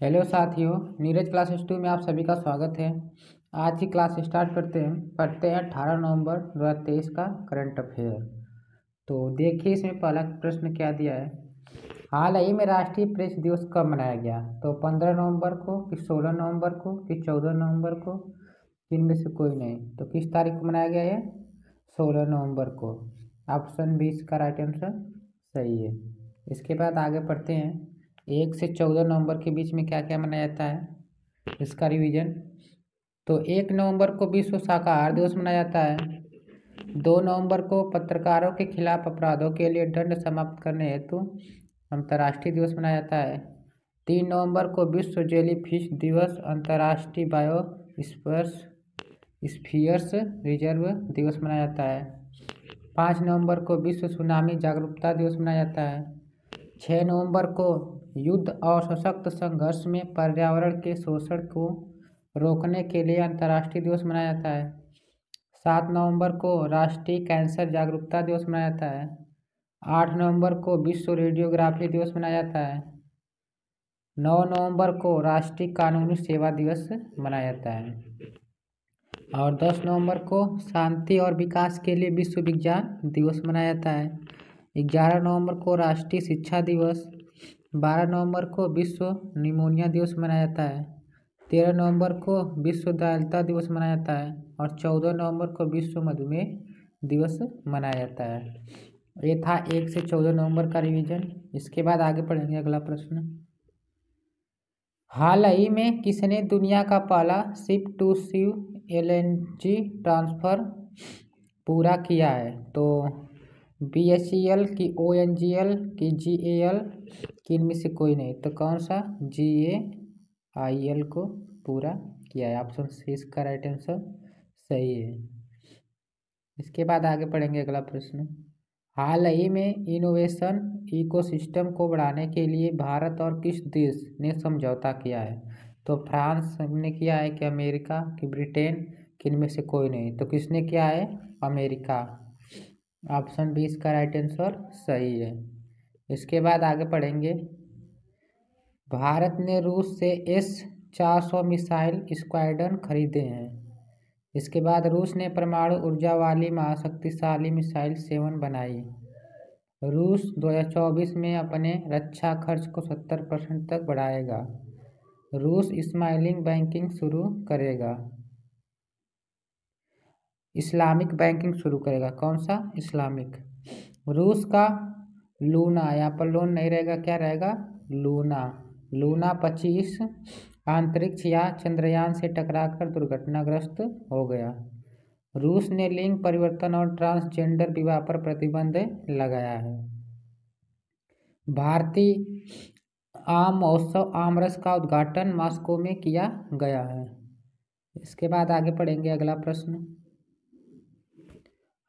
Hello साथियों, Neeraj classes 2 में आप सभी का स्वागत है। आज की क्लास स्टार्ट करते हैं। पढ़ते हैं 18 नवंबर 2023 का करंट अफेयर। तो देखिए इसमें पहला प्रश्न क्या दिया है। हाल ही में राष्ट्रीय प्रेस दिवस कब मनाया गया? तो 15 नवंबर को, कि 16 नवंबर को, कि 14 नवंबर को, इनमें से कोई नहीं। तो किस तारीख को मनाया गया है? 16 नवंबर को। ऑप्शन बी इसका राइट आंसर सही है। इसके बाद आगे पढ़ते हैं। 1 से 14 नवंबर के बीच में क्या क्या मनाया जाता है, इसका रिवीजन। तो 1 नवंबर को विश्व शाकाहार दिवस मनाया जाता है। 2 नवंबर को पत्रकारों के खिलाफ अपराधों के लिए दंड समाप्त करने हेतु अंतर्राष्ट्रीय दिवस मनाया जाता है। 3 नवंबर को विश्व जेली फिश दिवस, अंतर्राष्ट्रीय बायोस्फीयर्स रिजर्व दिवस मनाया जाता है। 5 नवंबर को विश्व सुनामी जागरूकता दिवस मनाया जाता है। 6 नवंबर को युद्ध और सशक्त संघर्ष में पर्यावरण के शोषण को रोकने के लिए अंतर्राष्ट्रीय दिवस मनाया जाता है। 7 नवंबर को राष्ट्रीय कैंसर जागरूकता दिवस मनाया जाता है। 8 नवंबर को विश्व रेडियोग्राफी दिवस मनाया जाता है। 9 नवंबर को राष्ट्रीय कानूनी सेवा दिवस मनाया जाता है। और 10 नवंबर को शांति और विकास के लिए विश्व विज्ञान दिवस मनाया जाता है। 11 नवंबर को राष्ट्रीय शिक्षा दिवस। 12 नवंबर को विश्व निमोनिया दिवस मनाया जाता है। 13 नवंबर को विश्व दयालुता दिवस मनाया जाता है। और 14 नवंबर को विश्व मधुमेह दिवस मनाया जाता है। ये था 1 से 14 नवंबर का रिवीजन। इसके बाद आगे पढ़ेंगे अगला प्रश्न। हाल ही में किसने दुनिया का पहला ship to ship LNG transfer पूरा किया है? तो BHEL की ONGL की GAL की इनमें से कोई नहीं। तो कौन सा? GAIL को पूरा किया है। ऑप्शन सी इसका राइट आंसर सही है। इसके बाद आगे पढ़ेंगे अगला प्रश्न। हाल ही में इनोवेशन इकोसिस्टम को बढ़ाने के लिए भारत और किस देश ने समझौता किया है? तो फ्रांस ने किया है, कि अमेरिका, कि ब्रिटेन, कि इनमें से कोई नहीं। तो किसने किया है? अमेरिका। ऑप्शन बी इसका राइट आंसर सही है। इसके बाद आगे पढ़ेंगे। भारत ने रूस से S-400 मिसाइल स्क्वाड्रन खरीदे हैं। इसके बाद रूस ने परमाणु ऊर्जा वाली महाशक्तिशाली मिसाइल 7 बनाई। रूस 2024 में अपने रक्षा खर्च को 70% तक बढ़ाएगा। रूस स्माइलिंग बैंकिंग शुरू करेगा। इस्लामिक बैंकिंग शुरू करेगा। कौन सा? इस्लामिक। रूस का लूना, यहाँ पर लोन नहीं रहेगा, क्या रहेगा? लूना 25 अंतरिक्ष या चंद्रयान से टकराकर दुर्घटनाग्रस्त हो गया। रूस ने लिंग परिवर्तन और ट्रांसजेंडर विवाह पर प्रतिबंध लगाया है। भारतीय आम महोत्सव आमरस का उद्घाटन मॉस्को में किया गया है। इसके बाद आगे पढ़ेंगे अगला प्रश्न।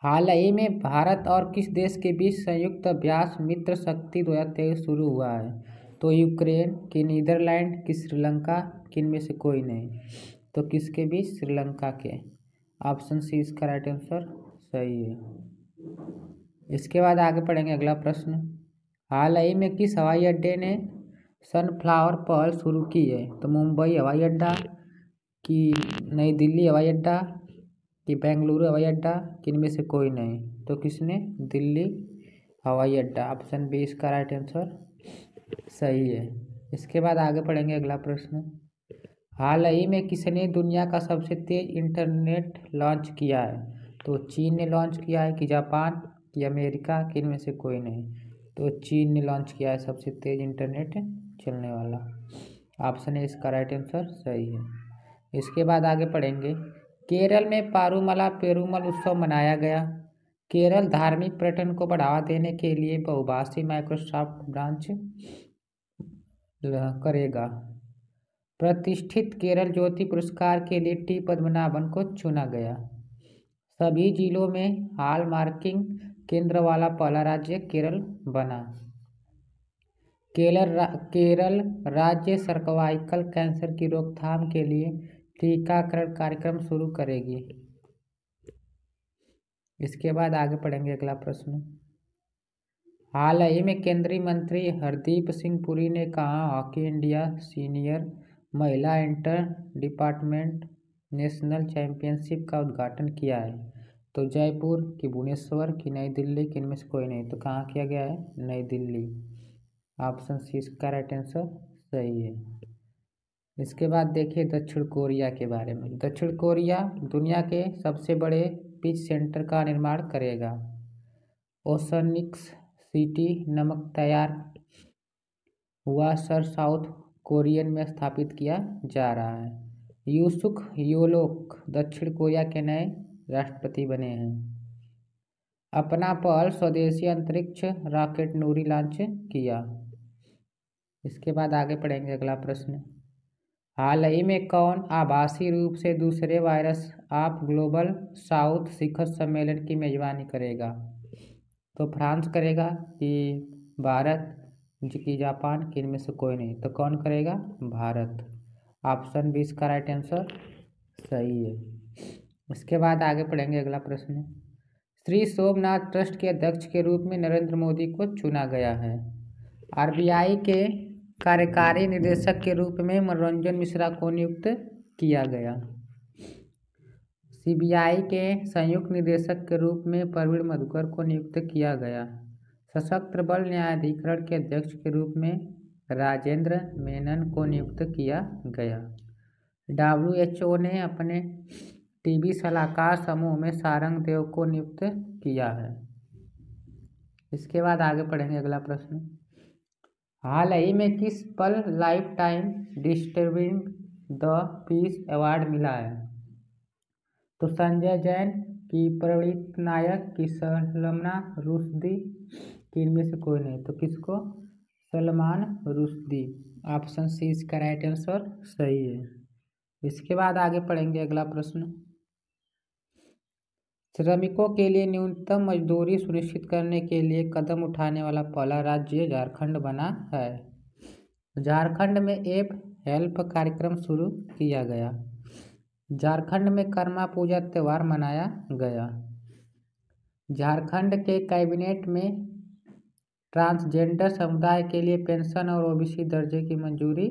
हाल ही में भारत और किस देश के बीच संयुक्त अभ्यास मित्र शक्ति 2023 शुरू हुआ है? तो यूक्रेन, कि नीदरलैंड, कि श्रीलंका, कि इनमें से कोई नहीं। तो किसके बीच? श्रीलंका के। ऑप्शन सी इसका राइट आंसर सही है। इसके बाद आगे पढ़ेंगे अगला प्रश्न। हाल ही में किस हवाई अड्डे ने सनफ्लावर पहल शुरू की है? तो मुंबई हवाई अड्डा, कि नई दिल्ली हवाई अड्डा, कि बेंगलुरु हवाई अड्डा, कि इनमें से कोई नहीं। तो किसने? दिल्ली हवाई अड्डा। ऑप्शन बी इसका राइट आंसर सही है। इसके बाद आगे पढ़ेंगे अगला प्रश्न। हाल ही में किसने दुनिया का सबसे तेज इंटरनेट लॉन्च किया है? तो चीन ने लॉन्च किया है, कि जापान, कि अमेरिका, कि इनमें से कोई नहीं। तो चीन ने लॉन्च किया है सबसे तेज इंटरनेट चलने वाला। ऑप्शन है इसका राइट आंसर सही है। इसके बाद आगे पढ़ेंगे। केरल में पारूमला पेरूमल उत्सव मनाया गया। केरल धार्मिक पर्यटन को बढ़ावा देने के लिए बहुभाषी माइक्रोसॉफ्ट ब्रांच करेगा। प्रतिष्ठित केरल ज्योति पुरस्कार के लिए टी पद्मनाभन को चुना गया। सभी जिलों में हॉल मार्किंग केंद्र वाला पहला राज्य केरल बना। केरल राज्य सर्वाइकल कैंसर की रोकथाम के लिए टीकाकरण कार्यक्रम शुरू करेगी। इसके बाद आगे पढ़ेंगे अगला प्रश्न। हाल ही में केंद्रीय मंत्री हरदीप सिंह पुरी ने कहा हॉकी इंडिया सीनियर महिला इंटर डिपार्टमेंट नेशनल चैंपियनशिप का उद्घाटन किया है। तो जयपुर की भुवनेश्वर की नई दिल्ली की इनमें से कोई नहीं। तो कहाँ किया गया है? नई दिल्ली। ऑप्शन सी इसका राइट आंसर सही है। इसके बाद देखिए दक्षिण कोरिया के बारे में। दक्षिण कोरिया दुनिया के सबसे बड़े पिच सेंटर का निर्माण करेगा। ओशनिक्स सिटी नमक तैयार हुआ सर साउथ कोरियन में स्थापित किया जा रहा है। यूसुक योलोक दक्षिण कोरिया के नए राष्ट्रपति बने हैं। अपना पहल स्वदेशी अंतरिक्ष रॉकेट नूरी लॉन्च किया। इसके बाद आगे पढ़ेंगे अगला प्रश्न। हाल ही में कौन आभासी रूप से दूसरे वायरस ऑफ ग्लोबल साउथ शिखर सम्मेलन की मेजबानी करेगा? तो फ्रांस करेगा कि भारत कि जापान कि इनमें से कोई नहीं। तो कौन करेगा? भारत। ऑप्शन बी इसका राइट आंसर सही है। इसके बाद आगे पढ़ेंगे अगला प्रश्न। श्री सोमनाथ ट्रस्ट के अध्यक्ष के रूप में नरेंद्र मोदी को चुना गया है। आरबीआई के कार्यकारी निदेशक के रूप में मनोरंजन मिश्रा को नियुक्त किया गया। सीबीआई के संयुक्त निदेशक के रूप में प्रवीण मधुकर को नियुक्त किया गया। सशस्त्र बल न्यायाधिकरण के अध्यक्ष के रूप में राजेंद्र मेनन को नियुक्त किया गया। WHO ने अपने टीबी सलाहकार समूह में सारंग देव को नियुक्त किया है। इसके बाद आगे पढ़ेंगे अगला प्रश्न। हाल ही में किस पल life time disturbing the peace award मिला है? तो संजय जैन की प्रणीत नायक की सलमान रुश्दी की इनमें से कोई नहीं। तो किसको? सलमान रुश्दी। ऑप्शन सी इसका राइट आंसर सही है। इसके बाद आगे पढ़ेंगे अगला प्रश्न। श्रमिकों के लिए न्यूनतम मजदूरी सुनिश्चित करने के लिए कदम उठाने वाला पहला राज्य झारखंड बना है। झारखंड में ऐप हेल्प कार्यक्रम शुरू किया गया। झारखंड में कर्मा पूजा त्यौहार मनाया गया। झारखंड के कैबिनेट में ट्रांसजेंडर समुदाय के लिए पेंशन और ओबीसी दर्जे की मंजूरी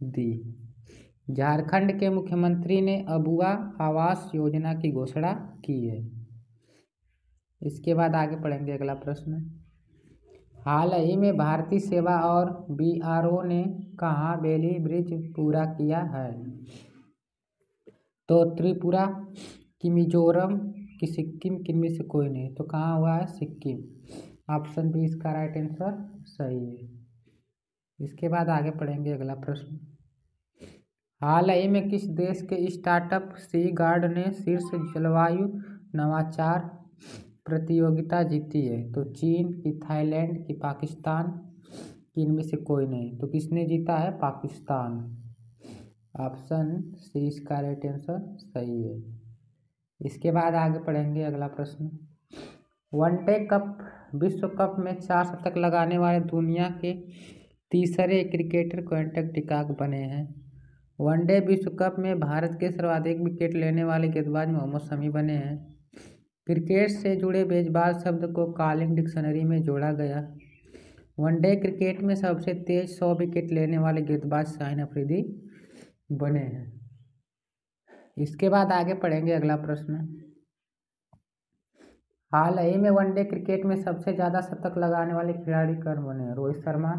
दी। झारखंड के मुख्यमंत्री ने अबुआ आवास योजना की घोषणा की है। इसके बाद आगे पढ़ेंगे अगला प्रश्न। हाल ही में भारतीय सेवा और बीआरओ ने कहाँ बेली ब्रिज पूरा किया है? तो त्रिपुरा की मिजोरम की सिक्किम की में से कोई नहीं। तो कहाँ हुआ है? सिक्किम। ऑप्शन बी इसका राइट आंसर सही है। इसके बाद आगे पढ़ेंगे अगला प्रश्न। हाल ही में किस देश के स्टार्टअप सी गार्ड ने शीर्ष जलवायु नवाचार प्रतियोगिता जीती है? तो चीन की, थाईलैंड की, पाकिस्तान की इनमें से कोई नहीं। तो किसने जीता है? पाकिस्तान। ऑप्शन सी इसका राइट आंसर सही है। इसके बाद आगे पढ़ेंगे अगला प्रश्न। वनडे कप विश्व कप में 4 शतक लगाने वाले दुनिया के तीसरे क्रिकेटर क्विंटन डिकॉक बने हैं। वनडे विश्व कप में भारत के सर्वाधिक विकेट लेने वाले गेंदबाज मोहम्मद शमी बने हैं। क्रिकेट से जुड़े बेसबॉल शब्द को कॉलिंग डिक्शनरी में जोड़ा गया। वनडे क्रिकेट में सबसे तेज 100 विकेट लेने वाले गेंदबाज शाहीन अफरीदी बने हैं। इसके बाद आगे पढ़ेंगे अगला प्रश्न। हाल ही में वनडे क्रिकेट में सबसे ज़्यादा शतक लगाने वाले खिलाड़ी कौन बने हैं? रोहित शर्मा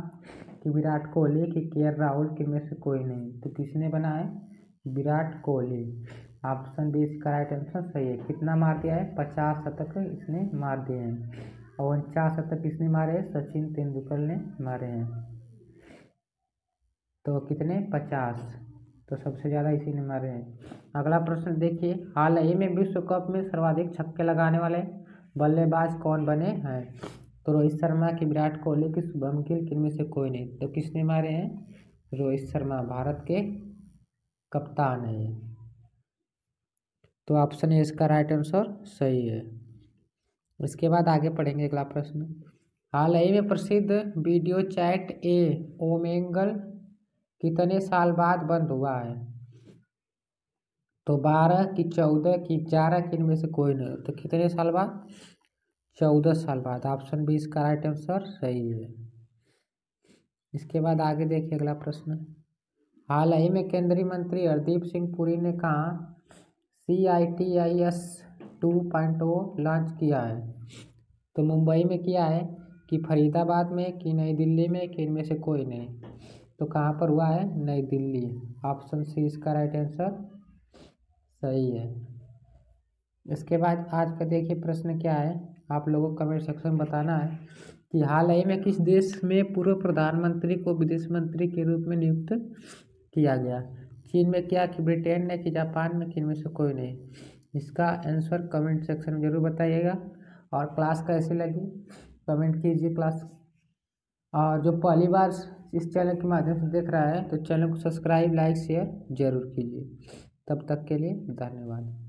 कि विराट कोहली कि केएल राहुल के में से कोई नहीं। तो किसने बना है? विराट कोहली। ऑप्शन बी इसका राइट आंसर सही है। कितना मार दिया है? 50 शतक इसने मार दिए हैं। और 49 शतक किसने मारे? सचिन तेंदुलकर ने मारे हैं। तो कितने? 50। तो सबसे ज़्यादा इसी ने मारे हैं। अगला प्रश्न देखिए। हाल ही में विश्व कप में सर्वाधिक छक्के लगाने वाले बल्लेबाज कौन बने हैं? तो रोहित शर्मा की, विराट कोहली की, शुभम गिल की, इनमें से कोई नहीं। तो किसने मारे हैं? रोहित शर्मा, भारत के कप्तान है। तो ऑप्शन ए इसका राइट आंसर सही है। इसके बाद आगे पढ़ेंगे अगला प्रश्न। हाल ही में प्रसिद्ध वीडियो चैट ए ओमेगल कितने साल बाद बंद हुआ है? तो 12 की, 14 की, 11 की, इनमें से कोई नहीं। तो कितने साल बाद? 14 साल बाद। ऑप्शन बी इसका राइट आंसर सही है। इसके बाद आगे देखिए अगला प्रश्न। हाल ही में केंद्रीय मंत्री हरदीप सिंह पुरी ने कहा CITIS 2.0 लॉन्च किया है? तो मुंबई में किया है कि फरीदाबाद में कि नई दिल्ली में कि इनमें से कोई नहीं? तो कहाँ पर हुआ है? नई दिल्ली। ऑप्शन सी इसका राइट आंसर सही है। इसके बाद आज का देखिए प्रश्न क्या है, आप लोगों को कमेंट सेक्शन में बताना है कि हाल ही में किस देश में पूर्व प्रधानमंत्री को विदेश मंत्री के रूप में नियुक्त किया गया? चीन में किया कि ब्रिटेन ने कि जापान में कि इनमें से कोई नहीं? इसका आंसर कमेंट सेक्शन में जरूर बताइएगा। और क्लास कैसी लगी कमेंट कीजिए क्लास। और जो पहली बार इस चैनल के माध्यम से देख रहा है तो चैनल को सब्सक्राइब लाइक शेयर जरूर कीजिए। तब तक के लिए धन्यवाद।